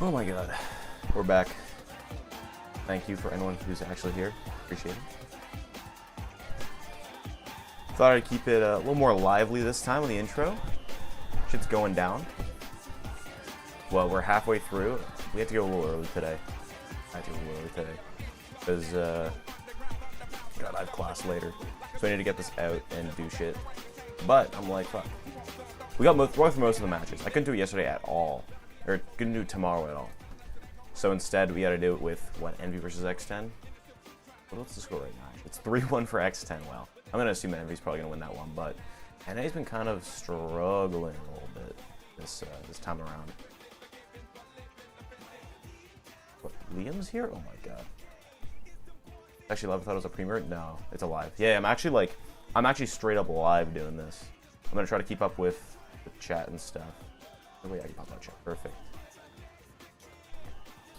Oh my god. We're back. Thank you for anyone who's actually here. Appreciate it. Thought I'd keep it a little more lively this time on the intro. Shit's going down. Well, we're halfway through. We had to go a little early today. I had to go a little early today. Because, God, I have class later. So I need to get this out and do shit. But I'm like, fuck. We got most of the matches. I couldn't do it yesterday at all. Or couldn't do it tomorrow at all. So instead, we got to do it with, what, Envy versus X10? What's the score right now? It's 3-1 for X10. Well, I'm going to assume that Envy's probably going to win that one, but NA's been kind of struggling a little bit this time around. What, Liam's here? Oh my god. Actually, I thought it was a premiere. No, it's a live. Yeah, I'm actually straight up live doing this. I'm going to try to keep up with the chat and stuff. Oh wait, I can pop that chat. Perfect.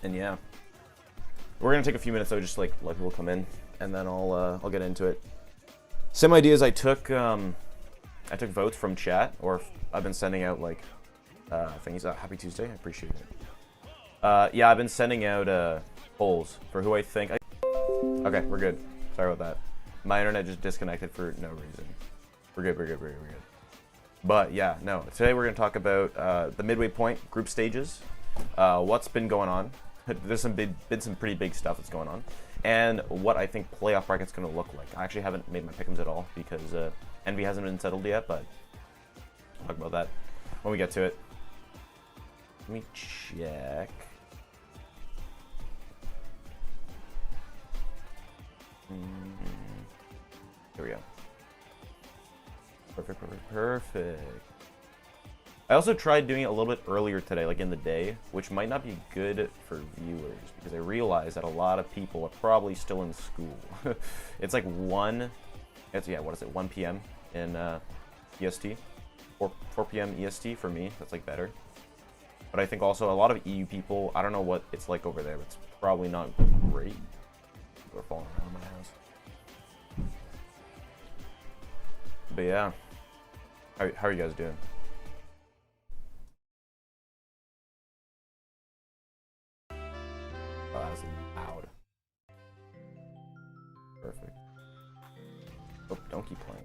And yeah, we're gonna take a few minutes though, just like let people come in, and then I'll get into it. Some ideas I took votes from chat, or I've been sending out like things. Happy Tuesday, I appreciate it. Yeah, I've been sending out polls for who I think. Okay, we're good. Sorry about that. My internet just disconnected for no reason. We're good. We're good. But yeah, no. Today we're gonna talk about the midway point group stages. What's been going on? There's been some pretty big stuff that's going on, and what I think playoff bracket's going to look like. I actually haven't made my pick'ems at all because Envy hasn't been settled yet, but I'll talk about that when we get to it. Let me check. Here we go. Perfect. I also tried doing it a little bit earlier today, like in the day, which might not be good for viewers because I realize that a lot of people are probably still in school. It's like 1 p.m. in EST, 4 p.m. EST for me. That's like better. But I think also a lot of EU people, I don't know what it's like over there, but it's probably not great. People are falling around my house. But yeah, how are you guys doing? Oh, that's loud. Perfect. Oh, don't keep playing.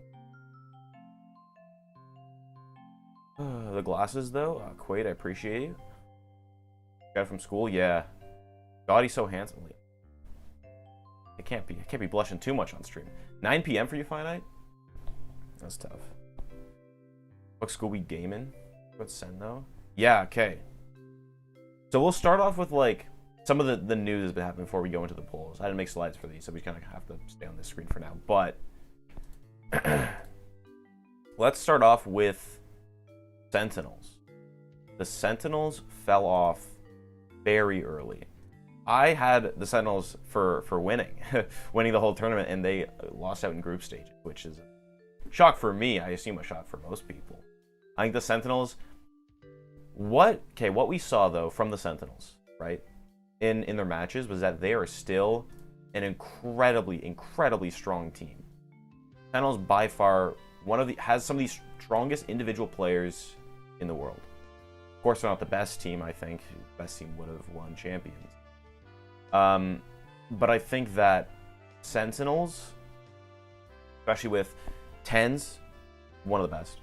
The glasses, though? Quaid, I appreciate you. Got it from school? Yeah. God, he's so handsome. I can't be blushing too much on stream. 9 p.m. for you, Finite? That's tough. What school we gaming? What's send, though? Yeah, okay. So we'll start off with, like, some of the news has been happening before we go into the polls. I didn't make slides for these, so we kind of have to stay on this screen for now. But let's start off with Sentinels. The Sentinels fell off very early. I had the Sentinels for winning the whole tournament, and they lost out in group stage, which is a shock for me. I assume a shock for most people. I think the Sentinels. What we saw though from the Sentinels, right? In their matches was that they are still an incredibly strong team. Sentinels by far has some of the strongest individual players in the world. Of course, they're not the best team. I think the best team would have won Champions. But I think that Sentinels, especially with Tens, one of the best.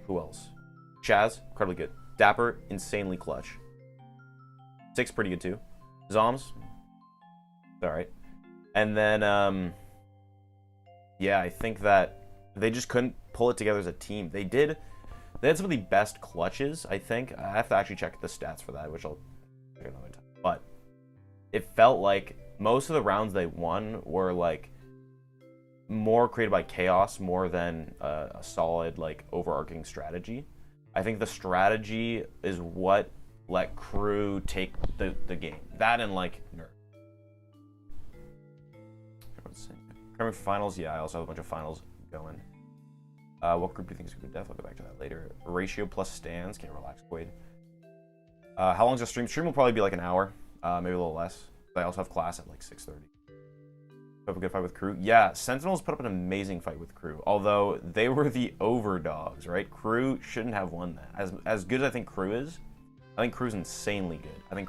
Who else? Chaz, incredibly good. Dapper, insanely clutch. 6 pretty good too. Zoms, alright. And then yeah, I think that they just couldn't pull it together as a team. They had some of the best clutches, I think. I have to actually check the stats for that, which I'll check another time. But it felt like most of the rounds they won were like more created by chaos more than a solid like overarching strategy. I think the strategy is what let Crew take the game. That and like nerf. Current finals, yeah, I also have a bunch of finals going. What group do you think is good? Death? I'll go back to that later. Ratio plus stands. Can't relax, Quaid. How long's the stream? Stream will probably be like an hour, maybe a little less. But I also have class at like 6:30. Have a good fight with Crew. Yeah, Sentinels put up an amazing fight with Crew. Although they were the overdogs, right? Crew shouldn't have won that. As good as I think Crew is, I think Crew's insanely good. I think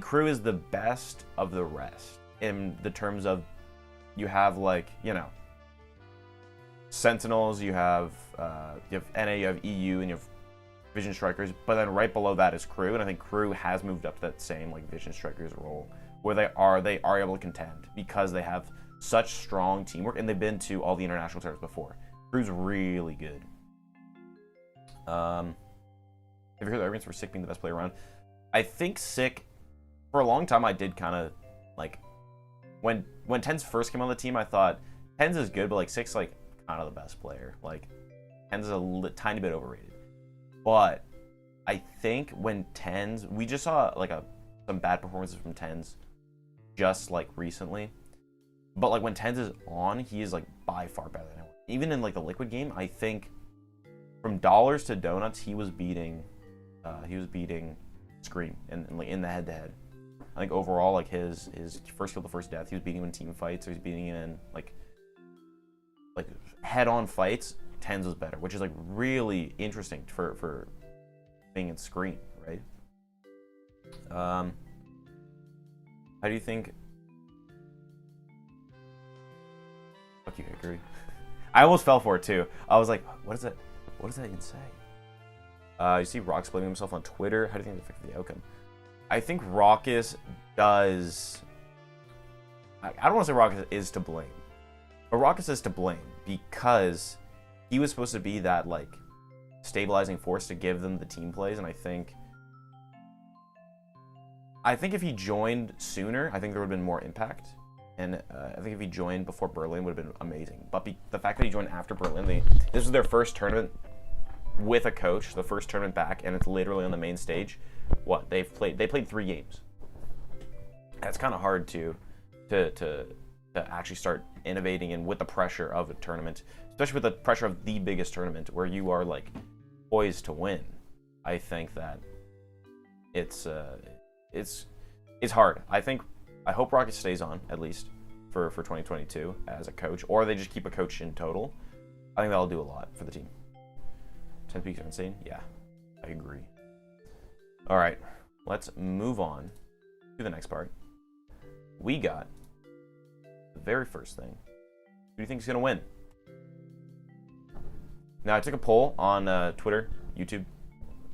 Crew is the best of the rest in the terms of you have, like, you know, Sentinels, you have NA, you have EU, and you have Vision Strikers, but then right below that is Crew, and I think Crew has moved up to that same, like, Vision Strikers role, where they are able to contend because they have such strong teamwork, and they've been to all the international tournaments before. Crew's really good. Have you heard the arguments for Sick being the best player around? I think Sick, for a long time, I did kind of, like, when Tens first came on the team, I thought Tens is good, but, like, Sick's, like, kind of the best player. Like, Tens is a tiny bit overrated. But I think when Tens, we just saw, like, some bad performances from Tens just, like, recently. But, like, when Tens is on, he is, like, by far better than anyone. Even in, like, the Liquid game, I think from dollars to donuts, he was beating Scream in the head-to-head. I think overall, like, his first kill to first death, he was beating him in team fights, or he's beating him in, like head-on fights. Tens was better, which is, like, really interesting for being in Scream, right? How do you think? Fuck you, Hickory. I almost fell for it too. I was like, what is that? What does that even say? You see Rock's blaming himself on Twitter. How do you think it affected the outcome? I think Raucus does. I don't want to say Raucus is to blame, but Raucus is to blame because he was supposed to be that, like, stabilizing force to give them the team plays, and I think if he joined sooner, I think there would have been more impact. And I think if he joined before Berlin, would have been amazing. But the fact that he joined after Berlin, this was their first tournament with a coach, the first tournament back, and it's literally on the main stage. What they played 3 games. That's kind of hard to actually start innovating, and with the pressure of a tournament, especially with the pressure of the biggest tournament where you are, like, poised to win. I think that it's hard. I hope Rocket stays on, at least, for 2022 as a coach, or they just keep a coach in total. I think that'll do a lot for the team. 10 peaks are insane? Yeah, I agree. All right, let's move on to the next part. We got the very first thing. Who do you think is going to win? Now, I took a poll on Twitter, YouTube,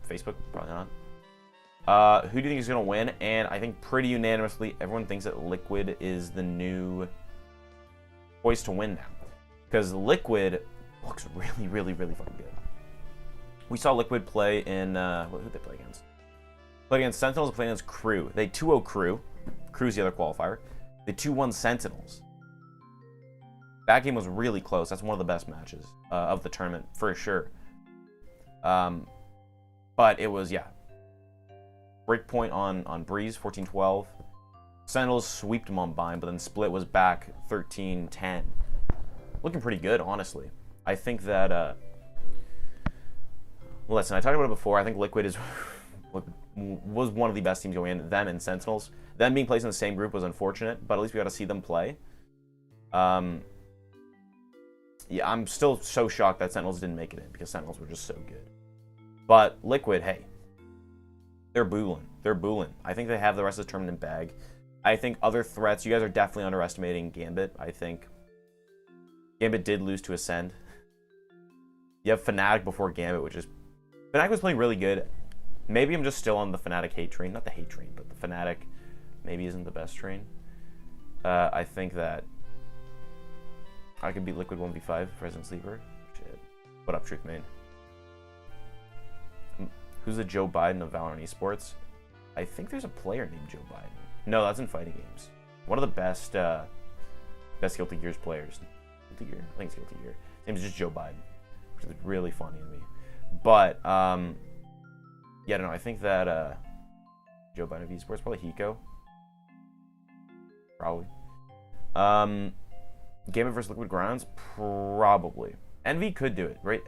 Facebook, probably not. Who do you think is going to win? And I think pretty unanimously, everyone thinks that Liquid is the new poised to win now. Because Liquid looks really, really, really fucking good. We saw Liquid play in, who did they play against? Played against Sentinels, playing against Crew. They 2-0 Crew. Crew's the other qualifier. They 2-1 Sentinels. That game was really close. That's one of the best matches of the tournament, for sure. But it was, yeah. Breakpoint on Breeze, 14-12. Sentinels sweeped them on Bind, but then Split was back 13-10. Looking pretty good, honestly. I think that, well, listen, I talked about it before. I think Liquid was one of the best teams going in. Them and Sentinels. Them being placed in the same group was unfortunate, but at least we got to see them play. Yeah, I'm still so shocked that Sentinels didn't make it in, because Sentinels were just so good. But Liquid, hey, they're booling. They're booling. I think they have the rest of the tournament in bag. I think other threats, you guys are definitely underestimating Gambit. I think Gambit did lose to Ascend. You have Fnatic before Gambit, which is... Fnatic was playing really good. Maybe I'm just still on the Fnatic hate train. Not the hate train, but the Fnatic maybe isn't the best train. I think that I could beat Liquid 1v5, President Sleeper. Shit. What up, Truth Main? Who's the Joe Biden of Valorant esports? I think there's a player named Joe Biden. No, that's in fighting games. One of the best Guilty Gears players. Guilty Gear? I think it's Guilty Gear. His name is just Joe Biden, which is really funny to me. But, yeah, no, I think that Joe Biden of esports, probably Hiko. Probably. Gambit versus Liquid Grounds? Probably. Envy could do it, right?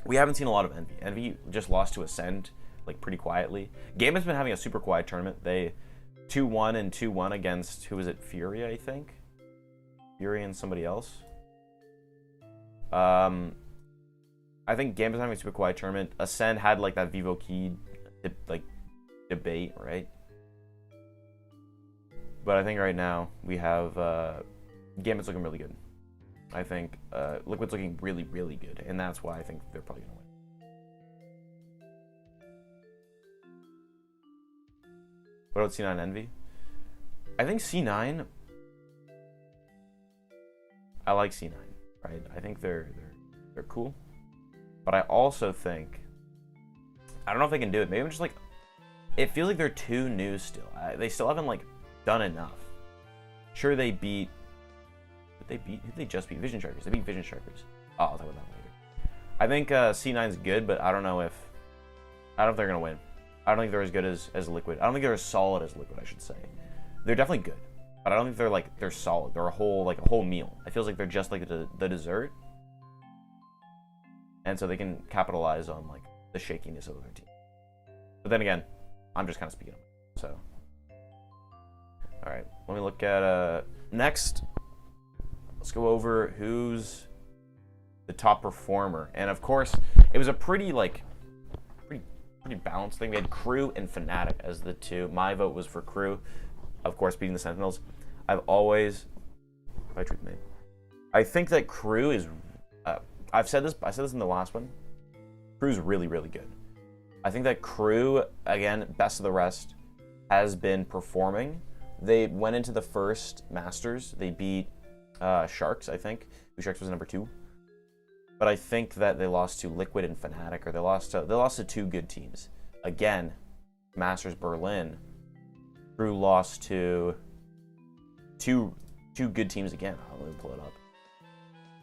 We haven't seen a lot of Envy. Envy just lost to Ascend, like, pretty quietly. Gambit's been having a super quiet tournament. They 2-1 and 2-1 against, who was it? Fury, I think? Fury and somebody else. I think Gambit's having a super quiet tournament. Ascend had like that Vivo Key like debate, right? But I think right now we have Gambit's looking really good. I think Liquid's looking really, really good, and that's why I think they're probably gonna win. What about C9 Envy? I think C9. I like C9, right? I think they're cool, but I also think I don't know if they can do it. Maybe I'm just like, it feels like they're too new still. They still haven't like done enough. Sure, they beat. Who did they just beat? Vision Strikers. They beat Vision Strikers. Oh, I'll talk about that later. I think C9's good, but I don't know if they're gonna win. I don't think they're as good as Liquid. I don't think they're as solid as Liquid, I should say. They're definitely good, but I don't think they're solid. They're a whole meal. It feels like they're just like the dessert, and so they can capitalize on like the shakiness of their team. But then again, I'm just kind of speaking of it. So, all right, let me look at next. Let's go over who's the top performer, and of course, it was a pretty balanced thing. We had Crew and Fnatic as the two. My vote was for Crew, of course, beating the Sentinels. I think that Crew is. I said this in the last one. Crew's really, really good. I think that Crew, again, best of the rest, has been performing. They went into the first Masters. They beat Sharks, I think. Sharks was number 2. But I think that they lost to Liquid and Fnatic, or they lost to 2 good teams. Again, Masters Berlin. Crew lost to two good teams again. Let me pull it up.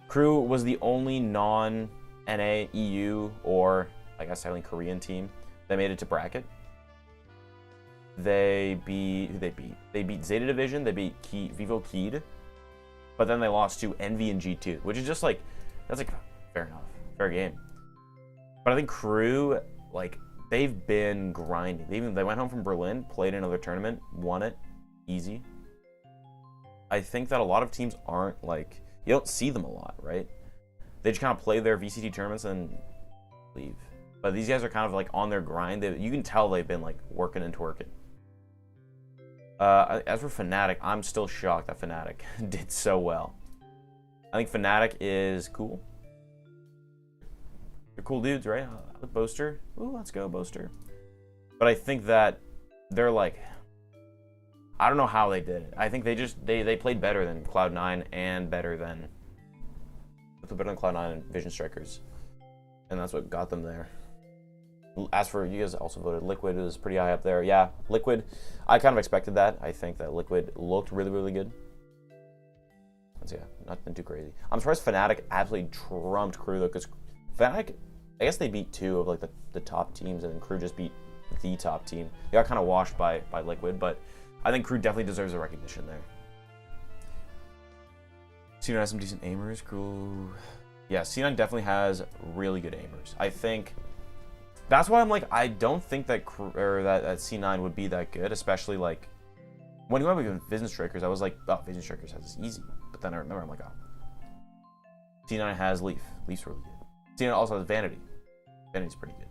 Crew was the only non-NA, EU, or I guess technically Korean team that made it to bracket. They beat who they beat? They beat Zeta Division. They beat Vivo Keyed, but then they lost to Envy and G2, which is just like that's like fair enough, fair game. But I think Crew, like, they've been grinding. They went home from Berlin, played another tournament, won it, easy. I think that a lot of teams aren't like, you don't see them a lot, right? They just kind of play their VCT tournaments and leave. But these guys are kind of like on their grind. You can tell they've been like working and twerking. As for Fnatic, I'm still shocked that Fnatic did so well. I think Fnatic is cool. They're cool dudes, right? Boaster. Ooh, let's go, Boaster. But I think that they're like, I don't know how they did it. I think they played better than Cloud9 and better than Cloud9 and Vision Strikers. And that's what got them there. As for, you guys also voted Liquid was pretty high up there. Yeah, Liquid, I kind of expected that. I think that Liquid looked really, really good. So yeah, nothing too crazy. I'm surprised Fnatic absolutely trumped Crew though, because Fnatic, I guess they beat 2 of like the top teams, and then Crew just beat the top team. They got kind of washed by Liquid, but I think Crew definitely deserves a recognition there. C9 has some decent aimers. Cool. Yeah, C9 definitely has really good aimers. I think that's why I'm like, I don't think that that C9 would be that good, especially like when you went with Vision Strikers. I was like, oh, Vision Strikers has this easy. But then I remember, I'm like, oh, C9 has Leaf. Leaf's really good. C9 also has Vanity. Vanity's pretty good.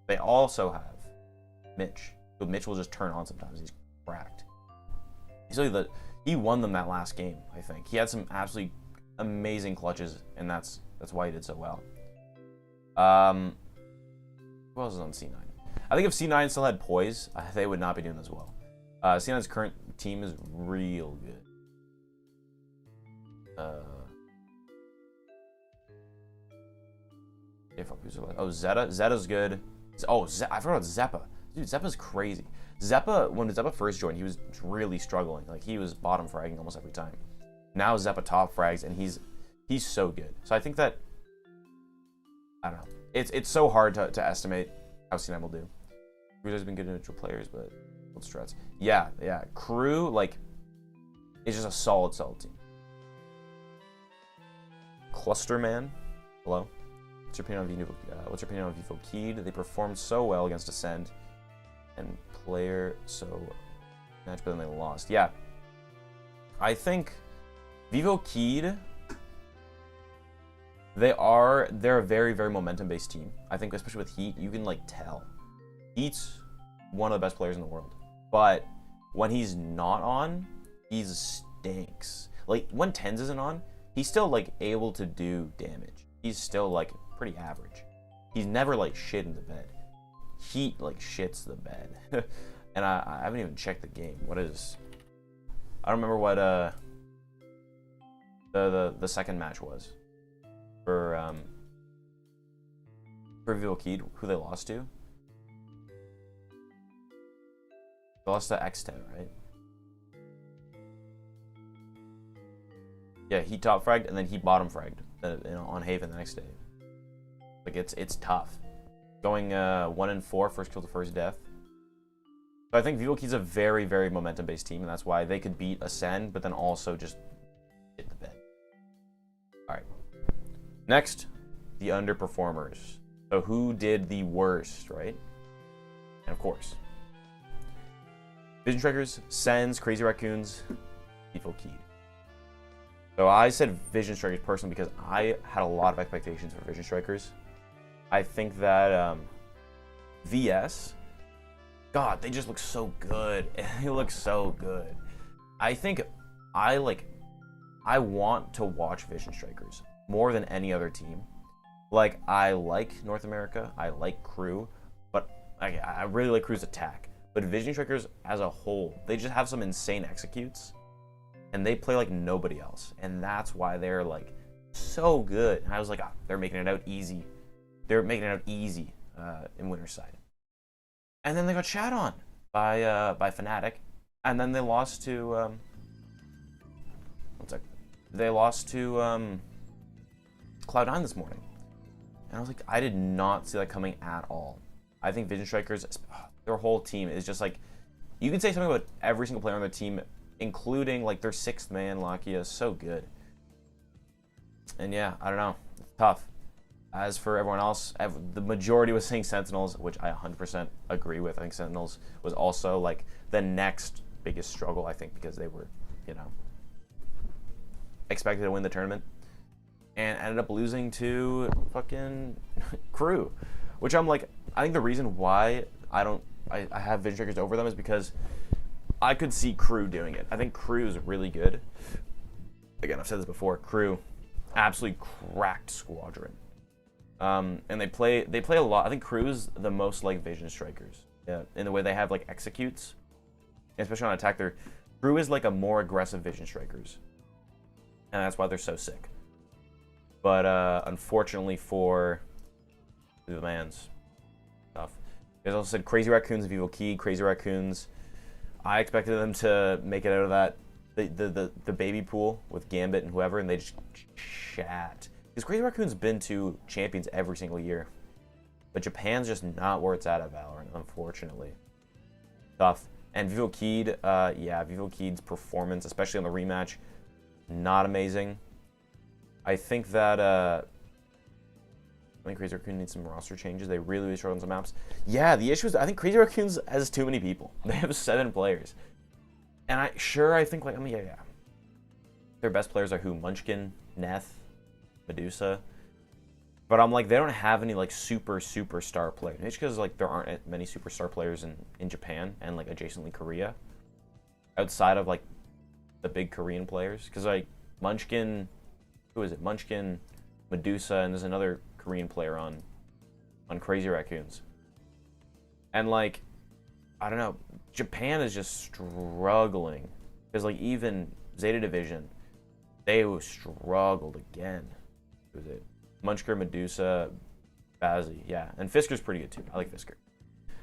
They also have Mitch. But Mitch will just turn on sometimes. He's cracked. He won them that last game, I think. He had some absolutely amazing clutches, and that's why he did so well. Who else is on C9? I think if C9 still had poise, they would not be doing this well. C9's current team is real good. Oh, Zeta. Zeta's good. Oh, I forgot about Zeppa. Dude, Zeppa's crazy. Zeppa, when Zeppa first joined, he was really struggling. Like, he was bottom fragging almost every time. Now Zeppa top frags, and he's so good. So I think that, I don't know. It's so hard to estimate how C9 will do. Crew has been good individual players, but what strats? Yeah. Crew, like, is just a solid team. Clusterman, hello. What's your opinion on Vivo Keyed? They performed so well against Ascend and player so match, but then they lost. Yeah, I think Vivo Keyed They're a very, very momentum-based team. I think especially with Heat, you can like tell. Heat's one of the best players in the world. But when he's not on, he stinks. Like when Tens isn't on, he's still like able to do damage. He's still like pretty average. He's never like shit in the bed. Heat like shits the bed. And I haven't even checked the game. What is? I don't remember what the second match was for VCT, who they lost to. They lost to X10, right? Yeah, he top fragged and then he bottom fragged on Haven the next day. Like it's tough. Going 1-4, first kill to first death. So I think VCT's a very, very momentum-based team, and that's why they could beat Ascend, but then also just hit the bed. All right. Next, the underperformers. So who did the worst, right? And of course, Vision Strikers, Sens, Crazy Raccoons, VCT. So I said Vision Strikers personally because I had a lot of expectations for Vision Strikers. I think that VS, God, they just look so good. They look so good. I think I want to watch Vision Strikers more than any other team. Like, I like North America. I like Crew. But I really like Crew's attack. But Vision Strikers as a whole, they just have some insane executes. And they play like nobody else. And that's why they're like so good. And I was like, they're making it out easy. They're making it out easy in Winterside. And then they got shat on by Fnatic. And then they lost to one sec. They lost to Cloud9 this morning. And I was like, I did not see that coming at all. I think Vision Strikers, their whole team is just like, you can say something about every single player on their team, including like their sixth man, Lakia, is so good. And yeah, I don't know. It's tough. As for everyone else, the majority was saying Sentinels, which I 100% agree with. I think Sentinels was also like the next biggest struggle, I think, because they were, you know, expected to win the tournament and ended up losing to fucking Crew, which I'm like, I think the reason why I have Vision Strikers over them is because I could see Crew doing it. I think Crew is really good. Again, I've said this before. Crew, absolutely cracked squadron. And they play a lot. I think Crew's the most like Vision Strikers. Yeah, in the way they have like executes, especially on attack. Crew is like a more aggressive Vision Strikers, and that's why they're so sick. But unfortunately for the Mans, tough. There's also said Crazy Raccoons, VCT, Crazy Raccoons. I expected them to make it out of that the baby pool with Gambit and whoever, and they just shat. Because Crazy Raccoon's been to Champions every single year. But Japan's just not where it's at Valorant, unfortunately. Tough. And VCT, yeah, VCT's performance, especially on the rematch, not amazing. I think that, I think Crazy Raccoon needs some roster changes. They really struggle on some maps. Yeah, the issue is, I think Crazy Raccoons has too many people. They have 7 players. And I think, like, I mean, yeah. Their best players are who? Munchkin, Neth, Medusa, but I'm like, they don't have any like superstar players. It's because like there aren't many superstar players in Japan and like adjacently Korea, outside of like the big Korean players. Because like Munchkin, who is it? Munchkin, Medusa, and there's another Korean player on Crazy Raccoons. And like, I don't know, Japan is just struggling because like even Zeta Division, they struggled again. Who's it? Munchker, Medusa, Bazzi, yeah, and Fisker's pretty good too. I like Fisker,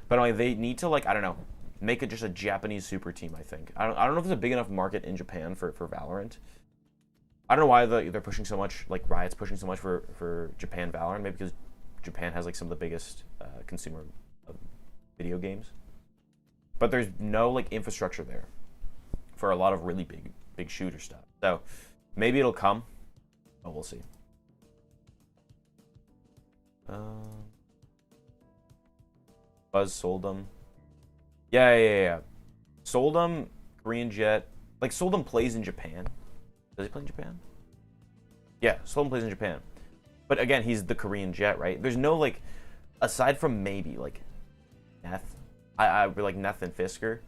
but like they need to like, I don't know, make it just a Japanese super team. I think I don't know if there's a big enough market in Japan for Valorant. I don't know why they're pushing so much, like Riot's pushing so much for Japan Valorant. Maybe because Japan has like some of the biggest consumer of video games, but there's no like infrastructure there for a lot of really big shooter stuff. So maybe it'll come, but we'll see. Buzz Soldum. Yeah. Soldum, Korean Jet. Like, Soldum plays in Japan. Does he play in Japan? Yeah, Soldum plays in Japan. But again, he's the Korean Jet, right? There's no, like, aside from maybe, like, Neth. I like Neth and Fisker.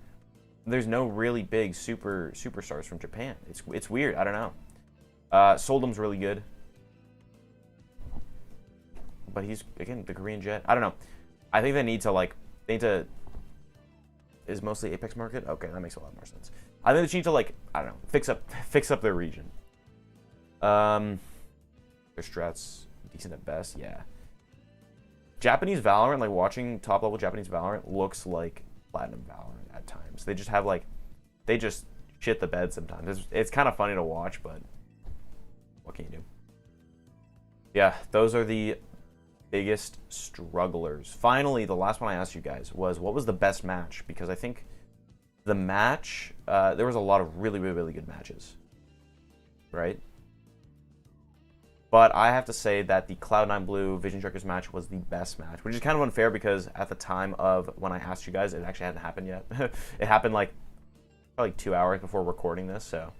There's no really big superstars from Japan. It's weird. I don't know. Soldum's really good. But he's, again, the Korean Jet. I don't know. I think they need to, is mostly Apex market? Okay, that makes a lot more sense. I think they need to, like, I don't know, fix up their region. Their strats decent at best, yeah. Japanese Valorant, like watching top level Japanese Valorant looks like Platinum Valorant at times. They just have like, they just shit the bed sometimes. It's kind of funny to watch, but what can you do? Yeah, those are the biggest strugglers. Finally, the last one I asked you guys was, what was the best match? Because I think the match, there was a lot of really good matches, right? But I have to say that the Cloud9 Blue Vision Strikers match was the best match, which is kind of unfair because at the time of when I asked you guys, it actually hadn't happened yet. It happened like probably 2 hours before recording this, so.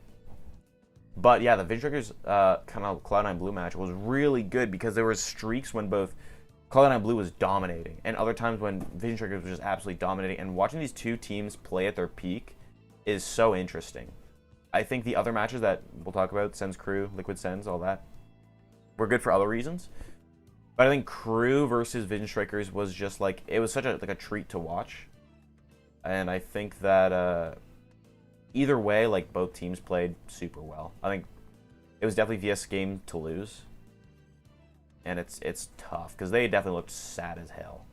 But yeah, the Vision Strikers kind of Cloud9 Blue match was really good because there was streaks when both Cloud9 Blue was dominating and other times when Vision Strikers was just absolutely dominating. And watching these two teams play at their peak is so interesting. I think the other matches that we'll talk about, Sens Crew, Liquid Sens, all that, were good for other reasons. But I think Crew versus Vision Strikers was just like, it was such a treat to watch. And I think that either way, like both teams played super well. I think it was definitely VS game to lose. And it's tough because they definitely looked sad as hell.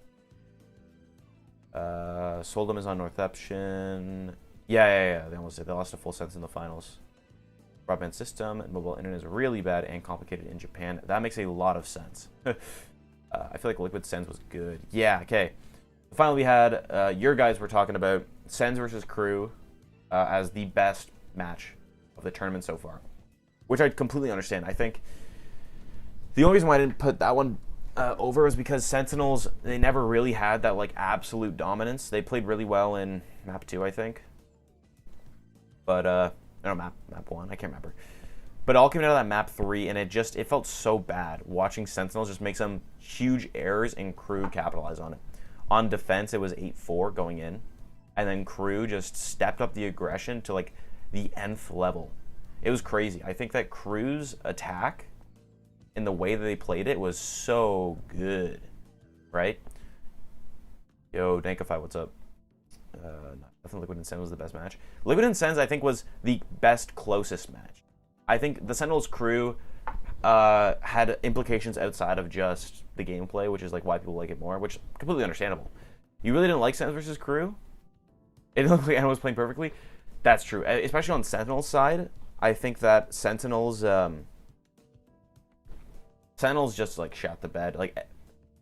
Soldum is on Northeption. Yeah. They almost did. They lost to Full Sense in the finals. Broadband system and mobile internet is really bad and complicated in Japan. That makes a lot of sense. I feel like Liquid Sens was good. Yeah, okay. Finally, we had your guys were talking about Sens versus Crew as the best match of the tournament so far, which I completely understand. I think the only reason why I didn't put that one over was because Sentinels, they never really had that like absolute dominance. They played really well in map 2, I think. But no, map 1, I can't remember. But it all came out of that map 3, and it felt so bad watching Sentinels just make some huge errors and Crew capitalize on it. On defense, it was 8-4 going in, and then Crew just stepped up the aggression to like the nth level. It was crazy. I think that Crew's attack and the way that they played it was so good, right? Yo, Dankify, what's up? I think Liquid and Sen was the best match. Liquid and Sens, I think, was the best closest match. I think the Sentinels Crew had implications outside of just the gameplay, which is like why people like it more, which is completely understandable. You really didn't like Sens versus Crew? It didn't look like anyone was playing perfectly? That's true. Especially on Sentinels' side, I think that Sentinels just like shot the bed. Like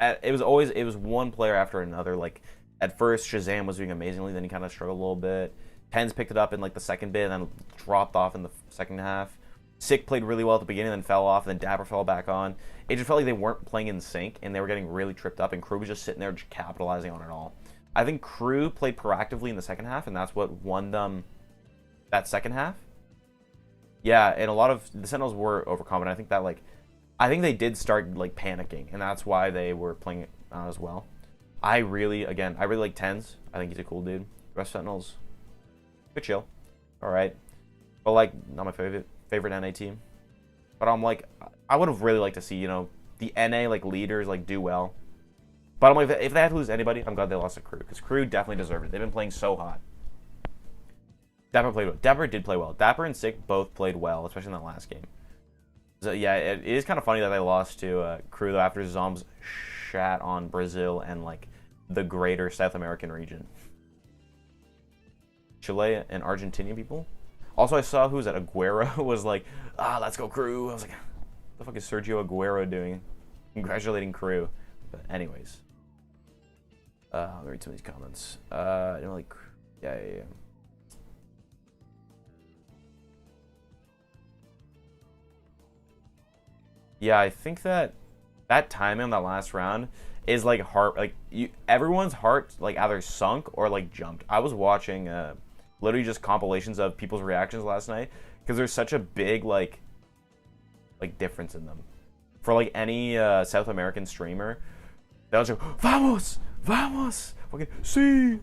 it was one player after another. Like at first, Shazam was doing amazingly, then he kind of struggled a little bit. Tens picked it up in like the second bit, and then dropped off in the second half. Sick played really well at the beginning, then fell off, and then Dapper fell back on. It just felt like they weren't playing in sync, and they were getting really tripped up, and Crew was just sitting there just capitalizing on it all. I think Crew played proactively in the second half, and that's what won them that second half. Yeah, and a lot of the Sentinels were overconfident. I think they did start like panicking, and that's why they were playing as well. I really like Tens. I think he's a cool dude. The rest of Sentinels, good chill. All right. But like, not my favorite NA team. But I'm like, I would have really liked to see, you know, the NA like leaders like do well. But I'm like, if they had to lose anybody, I'm glad they lost to Crew, because Crew definitely deserved it. They've been playing so hot. Dapper played well. Dapper did play well. Dapper and Sick both played well, especially in that last game. So yeah, it is kind of funny that they lost to Crew though after Zombs shat on Brazil and like the greater South American region. Chile and Argentinian people. Also, I saw who was at Aguero was like, let's go Crew. I was like, what the fuck is Sergio Aguero doing? Congratulating Crew. But anyways, let me read some of these comments. You know, like, yeah. Yeah, I think that timing on that last round is like everyone's heart like either sunk or like jumped. I was watching literally just compilations of people's reactions last night because there's such a big like difference in them. for like any South American streamer, they'll just go, vamos, vamos, fucking, see.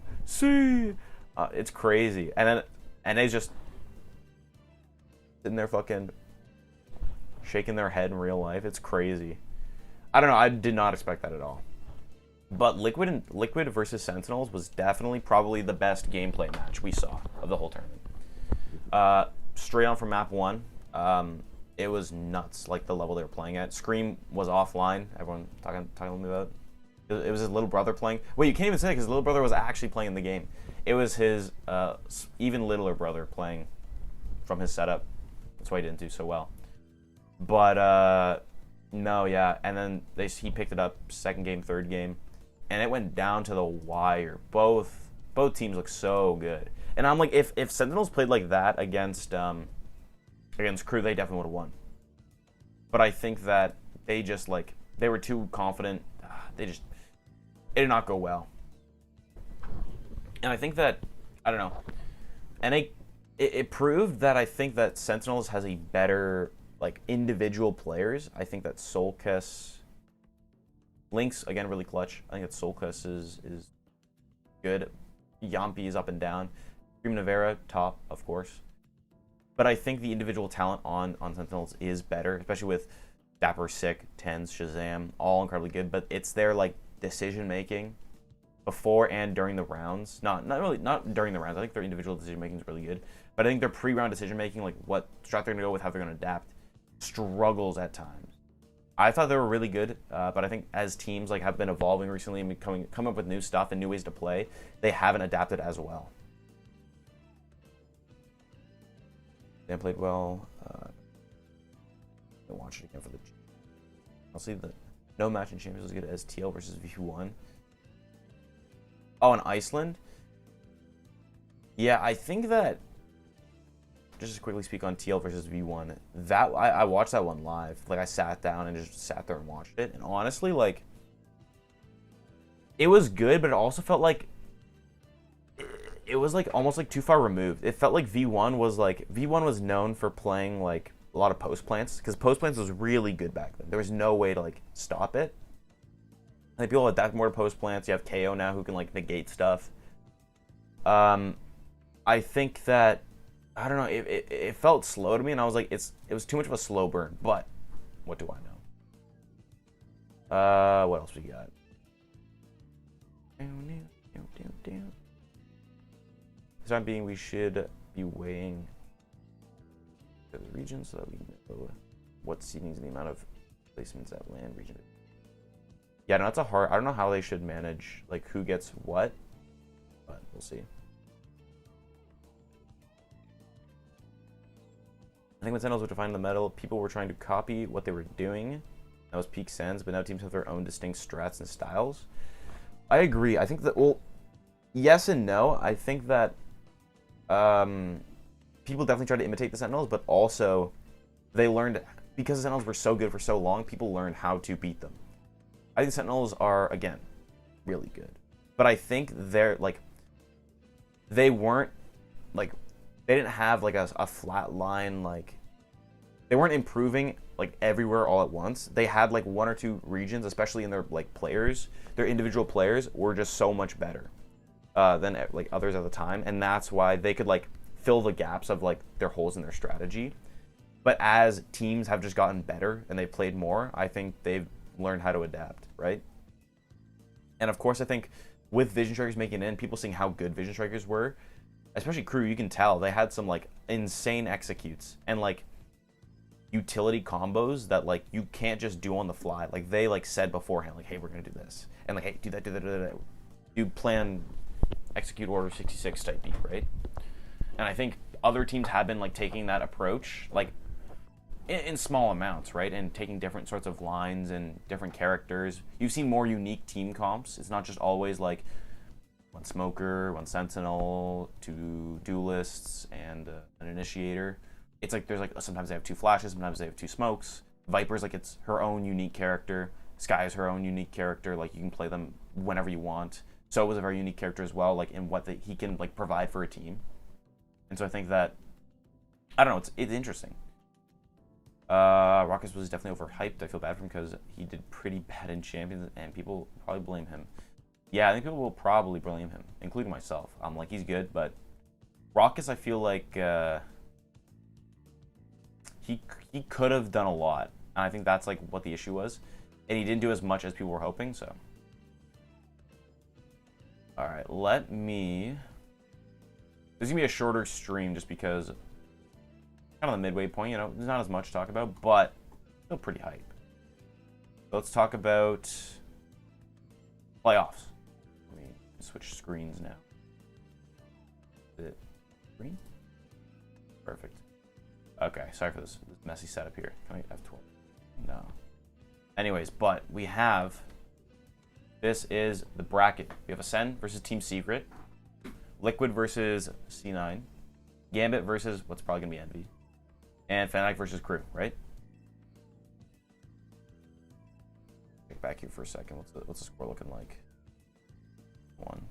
It's crazy. And they just sitting there fucking shaking their head in real life. It's crazy. I don't know. I did not expect that at all. But Liquid versus Sentinels was definitely probably the best gameplay match we saw of the whole tournament. Straight on from map 1. It was nuts, like the level they were playing at. Scream was offline. Everyone talking to me about it. It was his little brother playing. Wait, you can't even say it because his little brother was actually playing the game. It was his even littler brother playing from his setup. That's why he didn't do so well. But no, yeah. And then he picked it up second game, third game, and it went down to the wire. Both teams look so good. And I'm like, if Sentinels played like that against Crew, they definitely would have won. But I think that they just they were too confident. It did not go well. And I think that, I don't know, and it proved that I think that Sentinels has a better individual players. I think that Solkis, Lynx again really clutch. I think that Solkis is good. Yampi is up and down. Dream Navera top, of course. But I think the individual talent on Sentinels is better, especially with Dapper, Sick, Tens, Shazam, all incredibly good. But it's their decision making before and during the rounds. Not during the rounds. I think their individual decision making is really good. But I think their pre-round decision making, what strat they're gonna go with, how they're gonna adapt, struggles at times. I thought they were really good, but I think as teams have been evolving recently and come up with new stuff and new ways to play, they haven't adapted as well. They played well. I'll watch it again for the. I'll see that no match in Champions was as good as TL versus V1. Oh, in Iceland. Yeah, I think that. Just to quickly speak on TL versus V1, that I watched that one live. I sat down and just sat there and watched it, and honestly, it was good, but it also felt like it was almost too far removed. It felt like V1 was known for playing a lot of post plants, because post plants was really good back then. There was no way to stop it. I think people adapt more to post plants. You have KO now who can negate stuff. I think that, I don't know, it felt slow to me, and I was like, it was too much of a slow burn. But what do I know? What else we got? The time being, we should be weighing the region so that we know what seedings and the amount of placements that land region. Yeah, no, that's a hard. I don't know how they should manage who gets what, but we'll see. I think when Sentinels were defining the medal, people were trying to copy what they were doing. That was peak Sens, but now teams have their own distinct strats and styles. I agree. I think that, well, yes and no. I think that people definitely try to imitate the Sentinels, but also they learned, because the Sentinels were so good for so long, people learned how to beat them. I think Sentinels are, again, really good. But I think they're, they weren't, they didn't have, a flat line, they weren't improving, everywhere all at once. They had, one or two regions, especially in their, players. Their individual players were just so much better than, others at the time. And that's why they could, fill the gaps of, their holes in their strategy. But as teams have just gotten better and they've played more, I think they've learned how to adapt, right? And, of course, I think with Vision Strikers making it in, people seeing how good Vision Strikers were, especially Crew, you can tell they had some insane executes and utility combos that you can't just do on the fly. They said beforehand, hey, we're gonna do this, and hey, do that. You plan, execute order 66 type beat, right? And I think other teams have been taking that approach in small amounts, right? And taking different sorts of lines and different characters. You've seen more unique team comps. It's not just always one Smoker, one Sentinel, two Duelists, and an Initiator. It's there's sometimes they have two Flashes, sometimes they have two Smokes. Viper's it's her own unique character. Sky is her own unique character. You can play them whenever you want. So it was a very unique character as well, in what he can provide for a team. And so I think that, I don't know, it's interesting. Rockets was definitely overhyped. I feel bad for him because he did pretty bad in Champions, and people probably blame him. Yeah, I think people will probably blame him, including myself. I'm like, he's good, but Rockets, I feel like he could have done a lot, and I think that's like what the issue was, and he didn't do as much as people were hoping. So, all right, let me. This is gonna be a shorter stream just because kind of the midway point. You know, there's not as much to talk about, but still pretty hype. So let's talk about playoffs. Let me switch screens now. Is it green? Perfect. Okay, sorry for this messy setup here. Can I have 12? No. Anyways, but we have. This is the bracket. We have Ascend versus Team Secret, Liquid versus C9, Gambit versus what's probably gonna be Envy, and Fnatic versus Crew. Right? Check back here for a second. What's the score looking like? 1.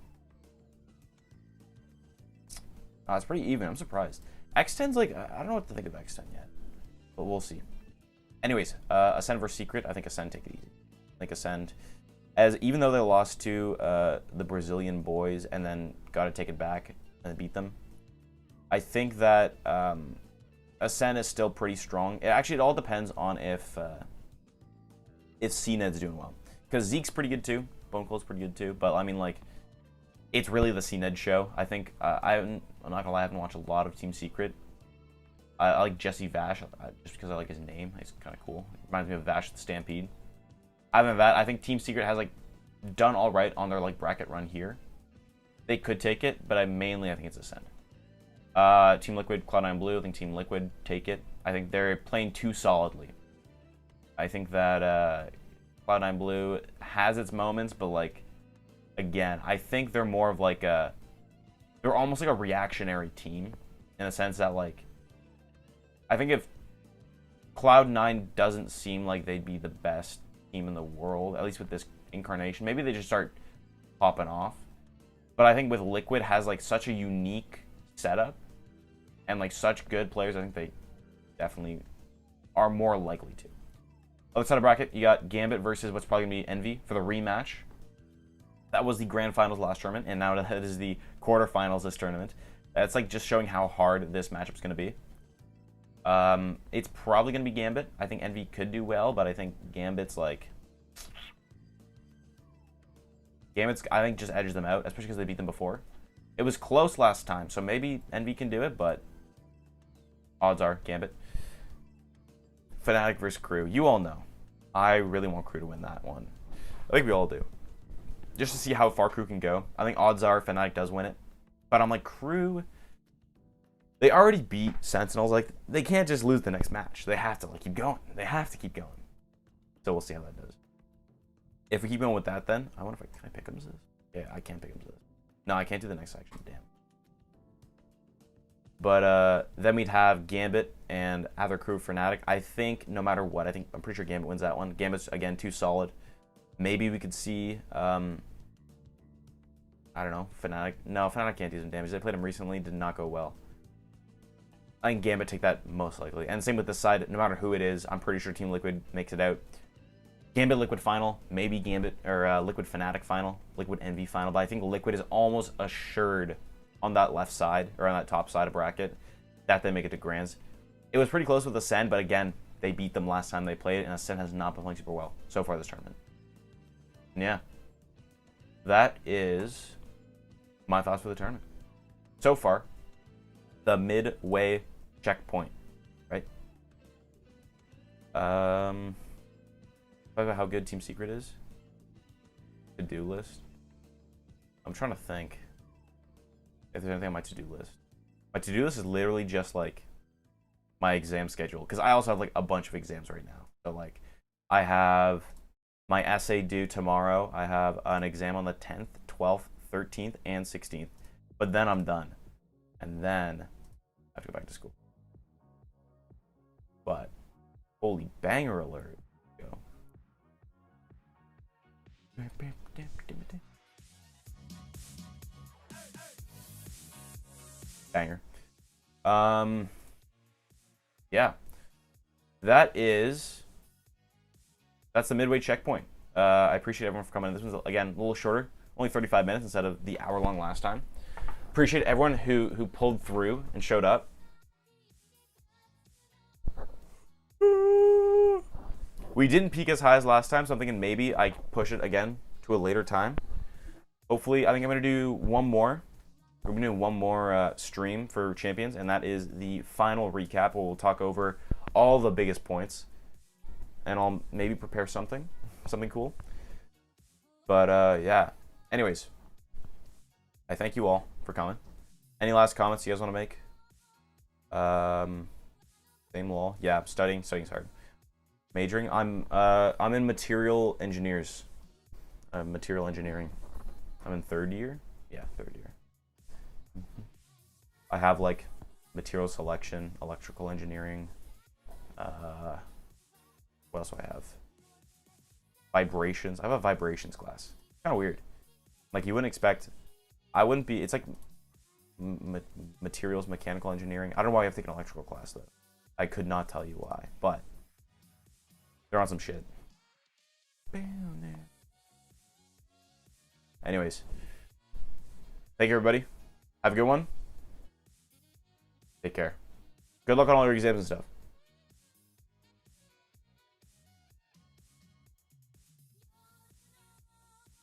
It's pretty even. I'm surprised. X10's like, I don't know what to think of X10 yet, but we'll see. Anyways, Ascend versus Secret. I think Ascend take it easy. I think Ascend, as even though they lost to the Brazilian boys and then got to take it back and beat them, I think that Ascend is still pretty strong. It all depends on if CNED's doing well, because Zeke's pretty good too. Bone Cold's pretty good too. But I mean, like, it's really the CNED show. I think I'm not gonna lie, I haven't watched a lot of Team Secret. I like Jesse Vash just because I like his name. He's kind of cool. It reminds me of Vash the Stampede. Other than that, I think Team Secret has like done all right on their like bracket run here. They could take it, but I think it's Ascend. Team Liquid, Cloud9 Blue. I think Team Liquid take it. I think they're playing too solidly. I think that Cloud9 Blue has its moments, but like, again, I think they're more of like they're almost like a reactionary team in a sense that, like, I think if Cloud9 doesn't seem like they'd be the best team in the world, at least with this incarnation, maybe they just start popping off. But I think with Liquid has like such a unique setup and like such good players, I think they definitely are more likely to. Other side of bracket, you got Gambit versus what's probably gonna be Envy for the rematch. That was the grand finals last tournament, and now that is the quarterfinals this tournament. It's like just showing how hard this matchup's going to be. It's probably going to be Gambit. I think Envy could do well, but I think Gambit's like... Gambit's, I think, just edges them out, especially because they beat them before. It was close last time, so maybe Envy can do it, but odds are Gambit. Fnatic versus Crew. You all know. I really want Crew to win that one. I think we all do. Just to see how far Crew can go. I think odds are Fnatic does win it. But I'm like, Crew, they already beat Sentinels. Like, they can't just lose the next match. They have to like keep going. They have to keep going. So we'll see how that does. If we keep going with that, then I wonder if can I pick him as this? Yeah, I can't pick him as this. No, I can't do the next section. Damn. But then we'd have Gambit and either Crew Fnatic. I think no matter what, I'm pretty sure Gambit wins that one. Gambit's again too solid. Maybe we could see, I don't know, Fnatic. No, Fnatic can't do some damage. They played him recently, did not go well. I think Gambit take that most likely. And same with this side, no matter who it is, I'm pretty sure Team Liquid makes it out. Gambit Liquid final, maybe Gambit or Liquid Fnatic final, Liquid Envy final, but I think Liquid is almost assured on that left side, or on that top side of bracket, that they make it to Grands. It was pretty close with Ascend, but again, they beat them last time they played, and Ascend has not been playing super well so far this tournament. Yeah, that is my thoughts for the tournament. So far, the midway checkpoint, right? Talk about how good Team Secret is. To-do list. I'm trying to think if there's anything on my to-do list. My to-do list is literally just like my exam schedule, because I also have like a bunch of exams right now. So like, I have my essay due tomorrow. I have an exam on the 10th, 12th, 13th, and 16th. But then I'm done. And then I have to go back to school. But, holy banger alert. Go. Banger. Yeah. that's the midway checkpoint. I appreciate everyone for coming in. This one's, again, a little shorter, only 35 minutes instead of the hour-long last time. Appreciate everyone who pulled through and showed up. We didn't peak as high as last time, so I'm thinking maybe I push it again to a later time. Hopefully, I think I'm going to do one more. We're going to do one more stream for Champions, and that is the final recap where we'll talk over all the biggest points. And I'll maybe prepare something cool. But, yeah. Anyways, I thank you all for coming. Any last comments you guys want to make? Same law. Yeah, studying's hard. Majoring, I'm in material engineers. Material engineering. I'm in 3rd year. Yeah, 3rd year. I have like material selection, electrical engineering. What else do I have? Vibrations. I have a vibrations class. Kind of weird. Like you wouldn't expect. I wouldn't be. It's like materials, mechanical engineering. I don't know why I have to take an electrical class though. I could not tell you why, but they're on some shit. Anyways, thank you everybody. Have a good one. Take care. Good luck on all your exams and stuff.